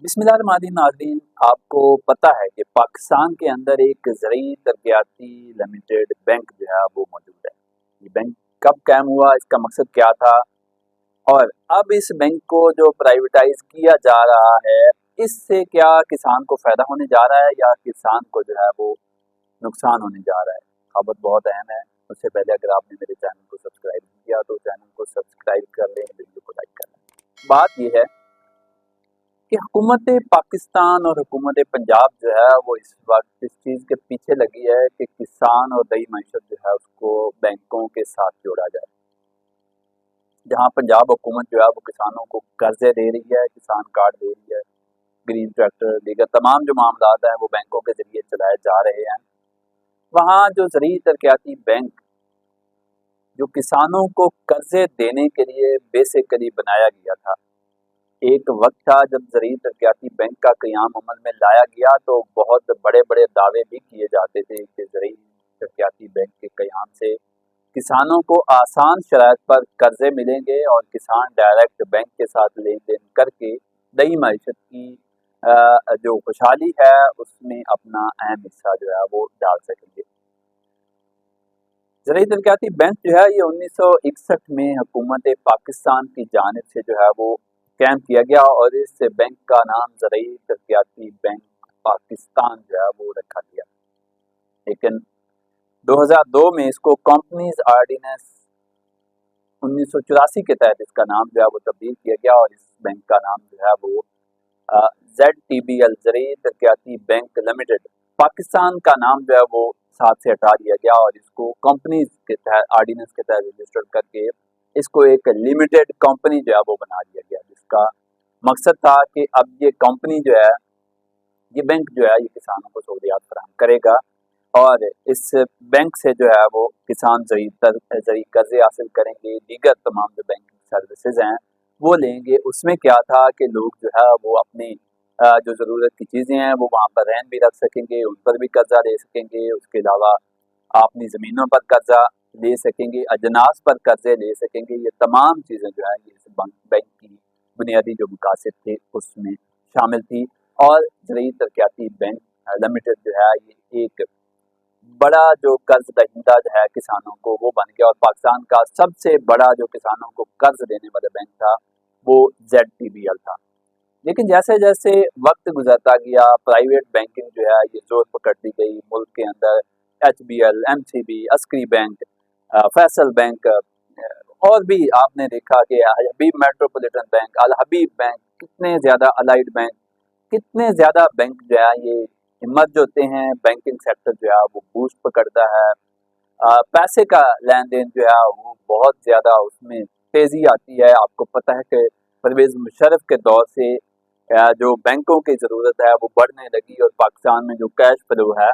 बिस्मिल्लाहिर्रहमानिर्रहीम। नाज़रीन, आपको पता है कि पाकिस्तान के अंदर एक ज़रूरी तरक्याती लिमिटेड बैंक जो है वो मौजूद है। ये बैंक कब कायम हुआ, इसका मकसद क्या था, और अब इस बैंक को जो प्राइवेटाइज किया जा रहा है, इससे क्या किसान को फ़ायदा होने जा रहा है या किसान को जो है वो नुकसान होने जा रहा है। खबर बहुत अहम है। उससे पहले अगर आपने मेरे चैनल को सब्सक्राइब नहीं किया तो चैनल को सब्सक्राइब कर लें, वीडियो को लाइक कर लें। बात यह है कि हुकूमत पाकिस्तान और हुकूमत पंजाब जो है वो इस वक्त इस चीज़ के पीछे लगी है कि किसान और दही मईशत जो है उसको बैंकों के साथ जोड़ा जाए। जहां पंजाब हुकूमत जो है वो किसानों को कर्जे दे रही है, किसान कार्ड दे रही है, ग्रीन ट्रैक्टर, दीगर तमाम जो मामला हैं वो बैंकों के जरिए चलाए जा रहे हैं। वहाँ जो ज़रूरी तरक्याती बैंक जो किसानों को कर्जे देने के लिए बेसिकली बनाया गया था, एक वक्त था जब ज़रूरी तरक्याती बैंक का क़याम अमल में लाया गया तो बहुत बड़े बड़े दावे भी किए जाते थे कि ज़रूरी तरक्याती बैंक के क़याम से किसानों को आसान शराइत पर कर्जे मिलेंगे और किसान डायरेक्ट बैंक के साथ लेन देन करके नई मईशत की जो खुशहाली है उसमें अपना अहम हिस्सा जो है वो डाल सकेंगे। ज़रूरी तरक्याती बैंक जो है ये 1961 में हुकूमत पाकिस्तान की जानिब से जो है वो कायम किया गया और इस बैंक का नाम ज़रूरी तरक्याती बैंक पाकिस्तान जो है वो रखा गया। लेकिन 2002 में इसको कंपनीज आर्डिनेंस 1984 के तहत इसका नाम जो है वो तब्दील किया गया और इस बैंक का नाम जो है वो ZTBL ज़रूरी तरक्याती बैंक लिमिटेड पाकिस्तान का नाम जो है वो साथ से हटा दिया गया और इसको कंपनीज के तहत आर्डिनेंस के तहत रजिस्टर्ड करके इसको एक लिमिटेड कंपनी जो है वो बना दिया गया, जिसका मकसद था कि अब ये कंपनी जो है, ये बैंक जो है ये किसानों को सहूलियात फराहम करेगा और इस बैंक से जो है वो किसान ज़रूरी कर्जे हासिल करेंगे, दीगर तमाम जो बैंकिंग सर्विसेज हैं वो लेंगे। उसमें क्या था कि लोग जो है वो अपनी जो ज़रूरत की चीज़ें हैं वो वहाँ पर रहन भी रख सकेंगे, उन पर भी कर्जा ले सकेंगे। उसके अलावा अपनी ज़मीनों पर कर्जा ले सकेंगे, अजनास पर कर्जे ले सकेंगे। ये तमाम चीज़ें जो है ये इस बैंक की बुनियादी जो मकासद थे उसमें शामिल थी और ज़रूरी तरक्याती बैंक लिमिटेड जो है ये एक बड़ा जो कर्ज दहिंदा जो है किसानों को वो बन गया और पाकिस्तान का सबसे बड़ा जो किसानों को कर्ज देने वाला बैंक था वो ZTBL था। लेकिन जैसे जैसे वक्त गुजरता गया प्राइवेट बैंकिंग जो है ये जोर पकड़ती गई मुल्क के अंदर। HBL, MCB, Askari bank, Faisal bank, और भी आपने देखा कि हबीब मेट्रोपॉलिटन बैंक, अल हबीब बैंक, कितने ज़्यादा अलाइड बैंक, कितने ज़्यादा बैंक जो है ये हिम्मत जो होते हैं बैंकिंग सेक्टर जो है वो बूस्ट पकड़ता है। पैसे का लेन देन जो है वो बहुत ज़्यादा उसमें तेज़ी आती है। आपको पता है कि परवेज़ मुशर्रफ के दौर से जो बैंकों की ज़रूरत है वो बढ़ने लगी और पाकिस्तान में जो कैश फ्लो है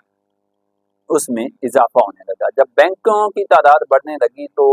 उसमें इजाफा होने लगा। जब बैंकों की तादाद बढ़ने लगी तो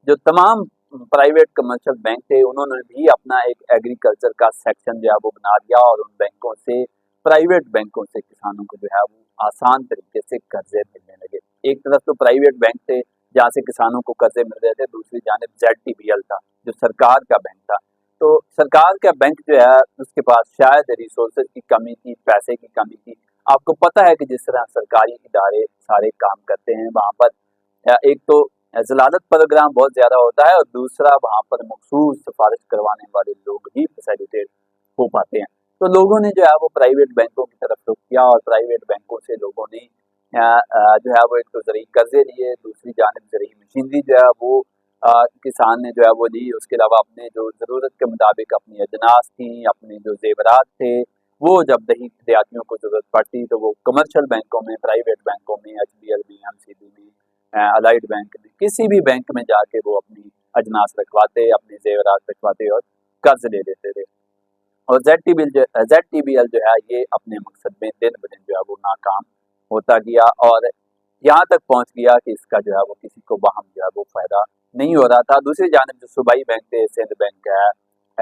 जो तमाम प्राइवेट कमर्शियल बैंक थे उन्होंने भी अपना एक एग्रीकल्चर का सेक्शन जो है वो बना दिया और उन बैंकों से प्राइवेट बैंकों से किसानों को जो है वो आसान तरीके से कर्जे मिलने लगे। एक तरफ तो प्राइवेट बैंक थे जहाँ से किसानों को कर्जे मिल रहे थे, दूसरी जानिब ZTBL था जो सरकार का बैंक था। तो सरकार का बैंक जो है उसके पास शायद रिसोर्सेज की कमी थी, पैसे की कमी थी। आपको पता है कि जिस तरह सरकारी इदारे सारे काम करते हैं वहाँ पर एक तो जलालत प्रोग्राम बहुत ज़्यादा होता है और दूसरा वहाँ पर मखसूस सिफारिश करवाने वाले लोग ही फैसिलिटेट हो पाते हैं। तो लोगों ने जो है वो प्राइवेट बैंकों की तरफ रुख किया और प्राइवेट बैंकों से लोगों ने जो है वो एक तो ज़रूरी कर्जे लिए, दूसरी जानिब ज़रूरी मशीनरी जो है वो किसान ने जो है वो ली। उसके अलावा अपने जो ज़रूरत के मुताबिक अपनी अजनास थी, अपने जो ज़ेवरात थे, वो जब देहातियों को ज़रूरत पड़ती तो वो कमर्शियल बैंकों में, प्राइवेट बैंकों में, HBL में, MCB में, अलाइड बैंक में, किसी भी बैंक में जाके वो अपनी अजनास रखवाते, अपने ज़ेवरात रखवाते और कर्ज ले लेते थे। और ZTBL जो है ये अपने मकसद में दिन ब दिन जो है वो नाकाम होता गया और यहाँ तक पहुँच गया कि इसका जो है वो किसी को वहम जो है वो फ़ायदा नहीं हो रहा था। दूसरी जानिब जो सूबाई बैंक थे, सिंध बैंक है,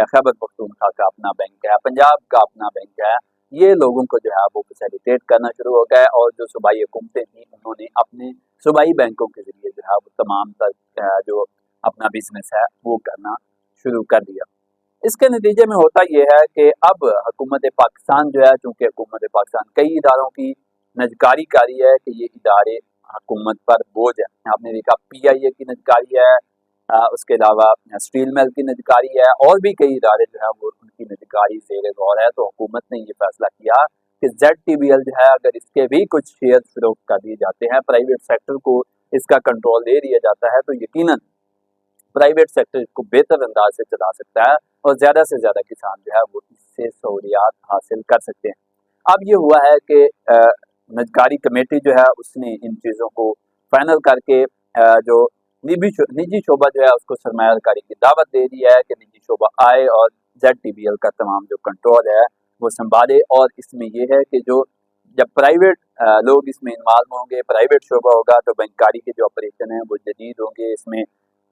खैबर पख्तूनख्वा का अपना बैंक है, पंजाब का अपना बैंक है, ये लोगों को जो है वो फैसिलिटेट करना शुरू हो गया और जो सूबाई हुकूमतें थी उन्होंने अपने सूबाई बैंकों के ज़रिए जो है वो तमाम जो अपना बिजनेस है वो करना शुरू कर दिया। اس کے نتیجے میں ہوتا یہ ہے کہ اب حکومت پاکستان جو ہے، چونکہ حکومت پاکستان کئی اداروں کی نجکاری کاری ہے کہ یہ ادارے حکومت پر بوجھ ہے. آپ نے دیکھا PIA کی نجکاری ہے، اس کے علاوہ اسٹیل مل کی نجکاری ہے، اور بھی کئی ادارے جو ہے وہ ان کی نجکاری زیر غور ہے. تو حکومت نے یہ فیصلہ کیا کہ ZTBL جو ہے اگر اس کے بھی کچھ شیئر فروخت کر دیے جاتے ہیں، پرائیویٹ سیکٹر کو اس کا کنٹرول دے دیا جاتا ہے، تو یقیناً پرائیویٹ سیکٹر کو بہتر انداز سے چلا سکتا ہے اور زیادہ سے زیادہ کسان جو ہے وہ اس سے سہولیات حاصل کر سکتے ہیں. اب یہ ہوا ہے کہ نجکاری کمیٹی جو ہے اس نے ان چیزوں کو فائنل کر کے جو نجی شعبہ جو ہے اس کو سرمایہ کاری کی دعوت دے دی ہے کہ نجی شعبہ آئے اور ZTBL کا تمام جو کنٹرول ہے وہ سنبھالے. اور اس میں یہ ہے کہ جب پرائیویٹ لوگ اس میں انوالو ہوں گے، پرائیویٹ شعبہ ہوگا، تو بینکاری کے جو آپریشن ہیں وہ جدید ہوں گے. اس میں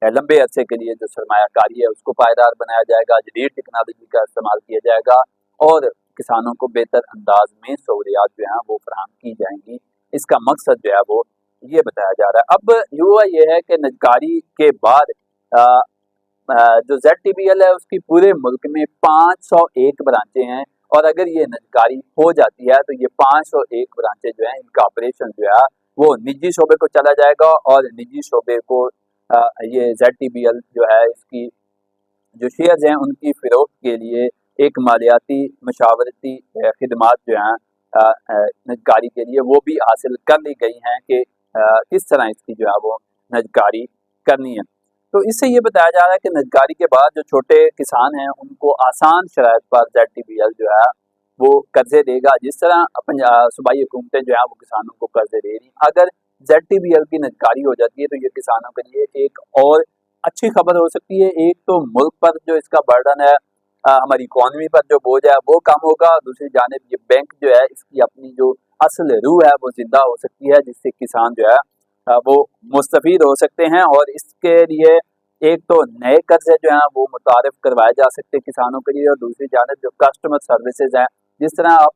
لمبے عرصے کے لیے جو سرمایہ کاری ہے اس کو پائیدار بنایا جائے گا، جدید ٹیکنالوجی کا استعمال کیا جائے گا اور کسانوں کو بہتر انداز میں سہولیات جو ہیں وہ فراہم کی جائیں گی. اس کا مقصد جو ہے وہ یہ بتایا جا رہا ہے. اب ہوا یہ ہے کہ نجکاری کے بعد جو ZTBL ہے اس کی پورے ملک میں 501 برانچیں ہیں، اور اگر یہ نجکاری ہو جاتی ہے تو یہ 501 برانچیں جو ہیں ان کا آپریشن جو ہے وہ نجی شعبے کو چلا جائے گا، اور نجی شعبے کو یہ ZTBL جو ہے اس کی جو شیئرز ہیں ان کی فروخت کے لیے ایک مالیاتی مشاورتی خدمات جو ہیں نجکاری کے لیے وہ بھی حاصل کر لی گئی ہیں کہ کس طرح اس کی جو ہے وہ نجکاری کرنی ہے. تو اس سے یہ بتایا جا رہا ہے کہ نجکاری کے بعد جو چھوٹے کسان ہیں ان کو آسان شرائط پر ZTBL جو ہے وہ قرضے دے گا، جس طرح صوبائی حکومتیں جو ہیں وہ کسانوں کو قرضے دے رہی. اگر ZTBL کی نجکاری ہو جاتی ہے تو یہ کسانوں کے لیے ایک اور اچھی خبر ہو سکتی ہے. ایک تو ملک پر جو اس کا برڈن ہے، ہماری اکانومی پر جو بوجھ ہے وہ کم ہوگا، دوسری جانب یہ بینک جو ہے اس کی اپنی جو اصل روح ہے وہ زندہ ہو سکتی ہے، جس سے کسان جو ہے وہ مستفید ہو سکتے ہیں. اور اس کے لیے ایک تو نئے قرضے جو ہیں وہ متعارف کروائے جا سکتے ہیں کسانوں کے لیے، اور دوسری جانب جو کسٹمر سروسز ہیں، جس طرح آپ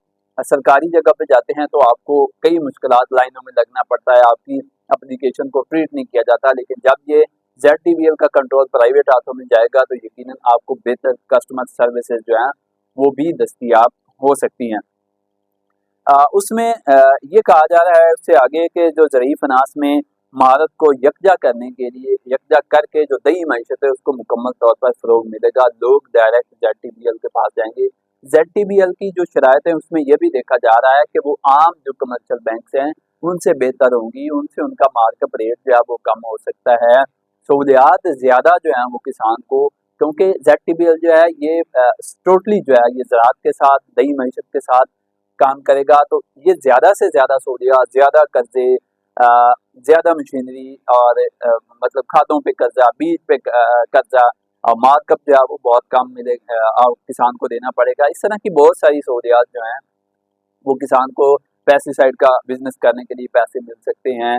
سرکاری جگہ پہ جاتے ہیں تو آپ کو کئی مشکلات لائنوں میں لگنا پڑتا ہے، آپ کی اپلیکیشن کو ٹریٹ نہیں کیا جاتا. لیکن جب یہ ZTBL کا کنٹرول پرائیویٹ ہاتھوں میں جائے گا تو یقیناً آپ کو بہتر کسٹمر سروسز جو ہیں وہ بھی دستیاب ہو سکتی ہیں. اس میں یہ کہا جا رہا ہے اس سے آگے کہ جو زرعی فناس میں مہارت کو یکجا کرنے کے لیے، یکجا کر کے جو دیہی معیشت ہے اس کو مکمل طور پر فروغ ملے گا. لوگ ڈائریکٹ ZTBL کے پاس جائیں گے. ZTBL کی جو شرائط ہیں اس میں یہ بھی دیکھا جا رہا ہے کہ وہ عام جو کمرشل بینکس ہیں ان سے بہتر ہوں گی، ان سے ان کا مارک اپ ریٹ جو ہے وہ کم ہو سکتا ہے. سہولیات زیادہ جو ہیں وہ کسان کو، کیونکہ ZTBL جو ہے یہ ٹوٹلی جو ہے یہ زراعت کے ساتھ، دیہی معیشت کے ساتھ کام کرے گا. تو یہ زیادہ سے زیادہ سہولیات، زیادہ قرضے، زیادہ مشینری اور مطلب کھادوں پہ قرضہ، بیج پہ قرضہ، اور مارک اپ جو ہے وہ بہت کم ملے کسان کو دینا پڑے گا. اس طرح کی بہت ساری سہولیات جو ہیں وہ کسان کو پیسٹی سائڈ کا بزنس کرنے کے لیے پیسے مل سکتے ہیں،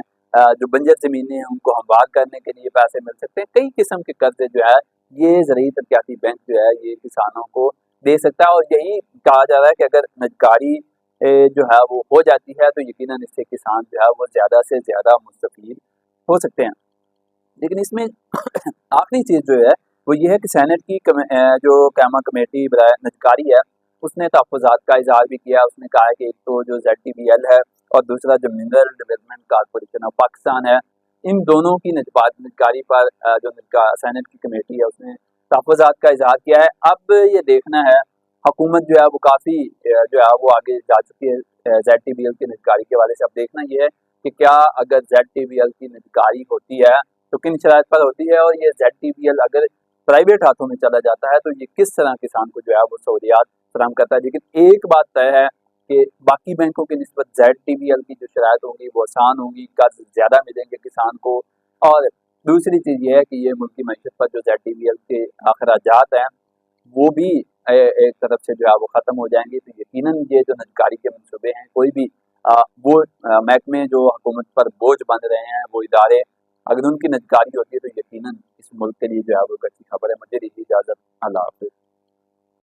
جو بنجر زمینیں ہیں ان کو ہموار کرنے کے لیے پیسے مل سکتے ہیں. کئی قسم کے قرضے جو ہے یہ زرعی ترقیاتی بینک جو ہے یہ کسانوں کو دے سکتا ہے. اور یہی کہا جا رہا ہے کہ اگر نجکاری جو ہے وہ ہو جاتی ہے تو یقیناً اس سے کسان جو ہے وہ زیادہ سے زیادہ مستفید ہو سکتے ہیں. لیکن اس میں آخری چیز جو ہے وہ یہ ہے کہ سینٹ کی جو قائمہ کمیٹی برائے نجکاری ہے اس نے تحفظات کا اظہار بھی کیا. اس نے کہا ہے کہ ایک تو جو ZTBL ہے اور دوسرا جو mineral development corporation of Pakistan ہے، ان دونوں کی نجکاری پر جو سینٹ کی کمیٹی ہے اس نے تحفظات کا اظہار کیا ہے. اب یہ دیکھنا ہے، حکومت جو ہے وہ کافی جو ہے وہ آگے جا چکی ہے ZTBL کی نجکاری کے حوالے سے. اب دیکھنا یہ ہے کہ کیا اگر ZTBL کی نجکاری ہوتی ہے تو کن شرائط پر ہوتی ہے، اور یہ ZTBL اگر پرائیویٹ ہاتھوں میں چلا جاتا ہے تو یہ کس طرح کسان کو جو ہے وہ سہولیات فراہم کرتا ہے. لیکن ایک بات طے ہے کہ باقی بینکوں کی نسبت ZTBL کی جو شرائط ہوں گی وہ آسان ہوں گی، قرض زیادہ ملیں گے کسان کو. اور دوسری چیز یہ ہے کہ یہ ملکی معیشت پر جو ZTBL کے اخراجات ہیں وہ بھی ایک طرف سے جو ہے وہ ختم ہو جائیں گے. تو یقیناً یہ جو نجکاری کے منصوبے ہیں، کوئی بھی وہ محکمے جو حکومت پر بوجھ بن رہے ہیں، وہ ادارے، اگر ان کی نجکاری ہوتی ہے تو یقیناً اس ملک کے لیے جو ہے وہ اچھی خبر ہے. مجھے دیجیے اجازت. اللہ حافظ.